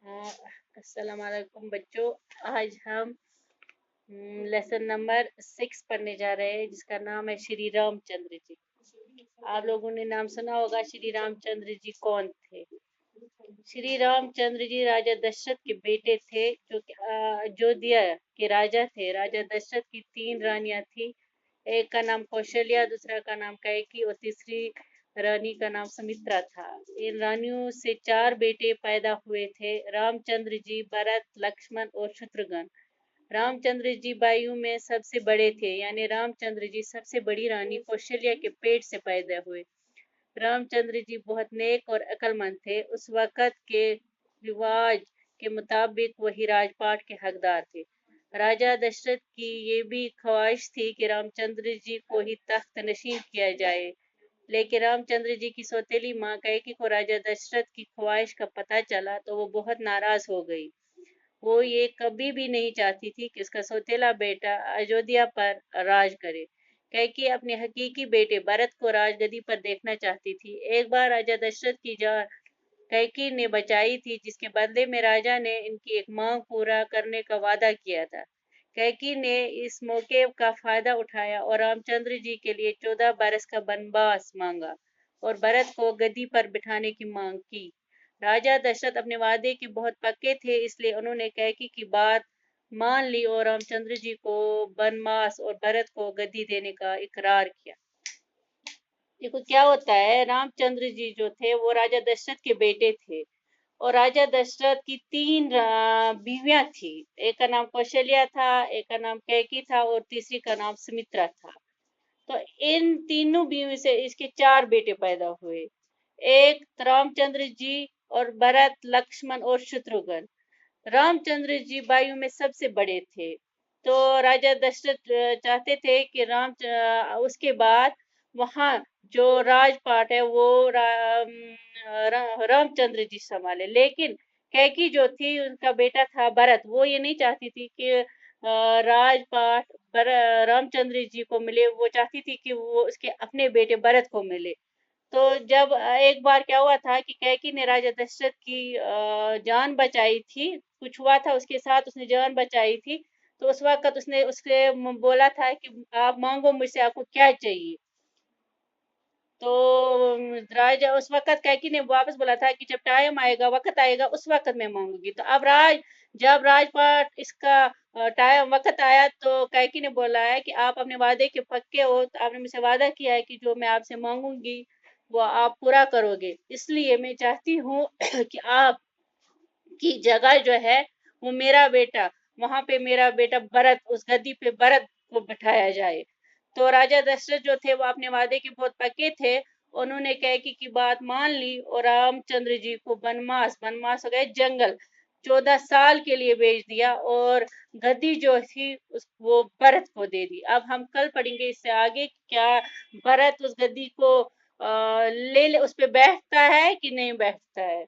हाँ, अस्सलाम वालेकुम बच्चों। आज हम लेसन नंबर 6 पढ़ने जा रहे हैं, जिसका नाम है श्री रामचंद्र जी। आप लोगों ने नाम सुना होगा, श्री रामचंद्र जी कौन थे? श्री रामचंद्र जी राजा दशरथ के बेटे थे, जो कि अयोध्या के राजा थे। राजा दशरथ की 3 रानियां थी। एक का नाम कौशल्या, दूसरा का नाम कैकेयी और तीसरी रानी का नाम सुमित्रा था। इन रानियों से 4 बेटे पैदा हुए थे, रामचंद्र जी, भरत, लक्ष्मण और शत्रुघ्न। रामचंद्र जी वायु में सबसे बड़े थे, यानी रामचंद्र जी सबसे बड़ी रानी कौशल्या के पेट से पैदा हुए। रामचंद्र जी बहुत नेक और अक्लमंद थे। उस वक़्त के रिवाज के मुताबिक वही राजपाट के हकदार थे। राजा दशरथ की ये भी ख्वाहिश थी कि रामचंद्र जी को ही तख्त नशीन किया जाए, लेकिन रामचंद्र जी की सौतेली माँ कैकेयी को राजा दशरथ की ख्वाहिश का पता चला तो वो बहुत नाराज हो गई। वो ये कभी भी नहीं चाहती थी कि उसका सौतेला बेटा अयोध्या पर राज करे। कैकेयी अपने हकीकी बेटे भरत को राजगद्दी पर देखना चाहती थी। एक बार राजा दशरथ की जान कैकेयी ने बचाई थी, जिसके बदले में राजा ने इनकी एक मांग पूरा करने का वादा किया था। कैकेयी ने इस मौके का फायदा उठाया और रामचंद्र जी के लिए 14 बरस का वनवास मांगा और भरत को गद्दी पर बिठाने की मांग की। राजा दशरथ अपने वादे के बहुत पक्के थे, इसलिए उन्होंने कैकेयी की बात मान ली और रामचंद्र जी को वनवास और भरत को गद्दी देने का इकरार किया। देखो क्या होता है, रामचंद्र जी जो थे वो राजा दशरथ के बेटे थे और राजा दशरथ की 3 बीवियां थी। एक का नाम कौशल्या था, एक का नाम कैकेयी था और तीसरी का नाम सुमित्रा था। तो इन तीनों बीवी से इसके 4 बेटे पैदा हुए। एक रामचंद्र जी और भरत, लक्ष्मण और शत्रुघ्न। रामचंद्र जी वायु में सबसे बड़े थे। तो राजा दशरथ चाहते थे कि उसके बाद वहाँ जो राजपाट है वो रामचंद्र जी संभाले। लेकिन कैकेयी जो थी, उनका बेटा था भरत, वो ये नहीं चाहती थी कि राजपाट रामचंद्र जी को मिले। वो चाहती थी कि वो उसके अपने बेटे भरत को मिले। तो जब एक बार क्या हुआ था कि कैकेयी ने राजा दशरथ की जान बचाई थी। कुछ हुआ था उसके साथ, उसने जान बचाई थी। तो उस वक़्त उसने उससे बोला था कि आप माँगो मुझसे, आपको क्या चाहिए? तो राजा उस वक़्त कैकेयी ने वापस बोला था कि जब टाइम आएगा, वक़्त आएगा, उस वक़्त मैं माँगूँगी। तो अब जब राजपाट इसका टाइम वक़्त आया तो कैकेयी ने बोला है कि आप अपने वादे के पक्के हो, तो आपने मुझसे वादा किया है कि जो मैं आपसे माँगूँगी वो आप पूरा करोगे। इसलिए मैं चाहती हूँ कि आपकी जगह जो है वो मेरा बेटा, वहाँ पे मेरा बेटा भरत, उस गद्दी पे भरत को बिठाया जाए। तो राजा दशरथ जो थे वो अपने वादे के बहुत पक्के थे। उन्होंने कैकेयी की बात मान ली और रामचंद्र जी को वनवास हो गए जंगल, 14 साल के लिए भेज दिया और गद्दी जो थी वो भरत को दे दी। अब हम कल पढ़ेंगे इससे आगे क्या भरत उस गद्दी को ले उस पे बैठता है कि नहीं बैठता है।